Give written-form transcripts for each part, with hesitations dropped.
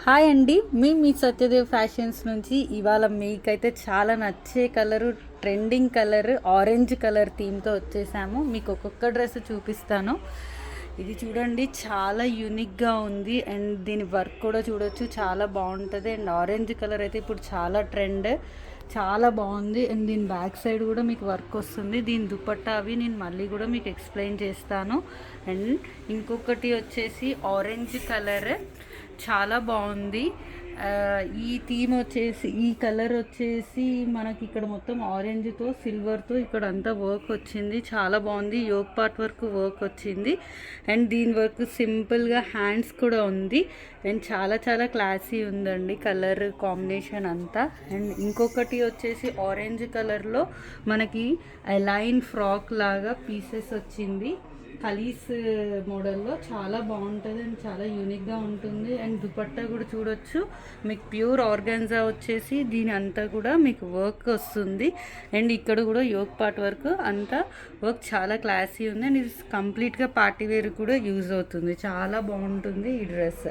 Hi అండి, మీ Satyadev fashions నుంచి ఇవాళ మీకైతే చాలా నచ్చే colour, trending colour, orange colour థీమ్తో వచ్చేసాము. మీకు ఒక్కొక్క డ్రెస్ చూపిస్తాను. ఇది చూడండి, చాలా యూనిక్గా ఉంది అండ్ దీని వర్క్ కూడా చూడొచ్చు, చాలా బాగుంటుంది. అండ్ ఆరెంజ్ కలర్ అయితే ఇప్పుడు చాలా ట్రెండ్, చాలా బాగుంది. అండ్ దీని బ్యాక్ సైడ్ కూడా మీకు వర్క్ వస్తుంది. దీని దుపట్టా అవి నేను మళ్ళీ కూడా మీకు ఎక్స్ప్లెయిన్ చేస్తాను. అండ్ ఇంకొకటి వచ్చేసి ఆరెంజ్ కలర్, చాలా బాగుంది. ఈ థీమ్ వచ్చేసి, ఈ కలర్ వచ్చేసి మనకి ఇక్కడ మొత్తం ఆరెంజ్తో సిల్వర్తో ఇక్కడ అంతా వర్క్ వచ్చింది, చాలా బాగుంది. యోగ్ పార్ట్ వరకు వర్క్ వచ్చింది అండ్ దీని వర్క్ సింపుల్గా హ్యాండ్స్ కూడా ఉంది అండ్ చాలా చాలా క్లాసీ ఉందండి కలర్ కాంబినేషన్ అంతా. అండ్ ఇంకొకటి వచ్చేసి ఆరెంజ్ కలర్లో మనకి లైన్ ఫ్రాక్ లాగా పీసెస్ వచ్చింది, కలీస్ మోడల్లో, చాలా బాగుంటుంది అండ్ చాలా యూనిక్గా ఉంటుంది. అండ్ దుపట్టా కూడా చూడొచ్చు, మీకు ప్యూర్ ఆర్గాన్జా వచ్చేసి దీని అంతా కూడా మీకు వర్క్ వస్తుంది. అండ్ ఇక్కడ కూడా యోగ్ పార్ట్ వర్క్ అంతా వర్క్ చాలా క్లాసీ ఉంది అండ్ ఇది కంప్లీట్గా పార్టీ వేర్ కూడా యూజ్ అవుతుంది, చాలా బాగుంటుంది ఈ డ్రెస్.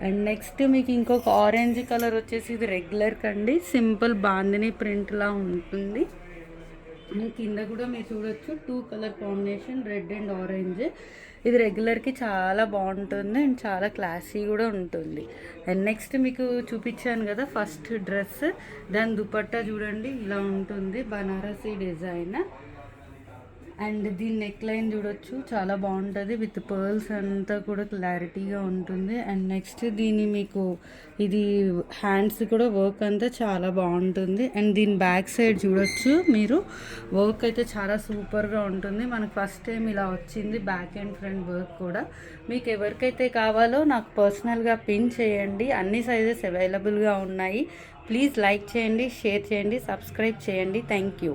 అండ్ నెక్స్ట్ మీకు ఇంకొక ఆరెంజ్ కలర్ వచ్చేసి, ఇది రెగ్యులర్ కండి, సింపుల్ బాందిని ప్రింట్లా ఉంటుంది. కింద కూడా మీరు చూడొచ్చు, 2 colour combination, red and orange. ఇది రెగ్యులర్కి చాలా బాగుంటుంది అండ్ చాలా క్లాసీ కూడా ఉంటుంది. అండ్ నెక్స్ట్ మీకు చూపించాను కదా ఫస్ట్ డ్రెస్, దాని దుపట్టా చూడండి ఇలా ఉంటుంది, బనారసీ డిజైన్. అండ్ దీని నెక్ లైన్ చూడొచ్చు, చాలా బాగుంటుంది, విత్ పర్ల్స్ అంతా కూడా క్లారిటీగా ఉంటుంది. అండ్ నెక్స్ట్ దీని మీకు ఇది హ్యాండ్స్ కూడా వర్క్ అంతా చాలా బాగుంటుంది. అండ్ దీని బ్యాక్ సైడ్ చూడొచ్చు మీరు, వర్క్ అయితే చాలా సూపర్గా ఉంటుంది. మనకు ఫస్ట్ టైం ఇలా వచ్చింది బ్యాక్ అండ్ ఫ్రంట్ వర్క్ కూడా. మీకు ఎవరికైతే కావాలో నాకు పర్సనల్గా పిన్ చేయండి, అన్ని సైజెస్ అవైలబుల్గా ఉన్నాయి. ప్లీజ్ లైక్ చేయండి, షేర్ చేయండి, సబ్స్క్రైబ్ చేయండి. Thank you.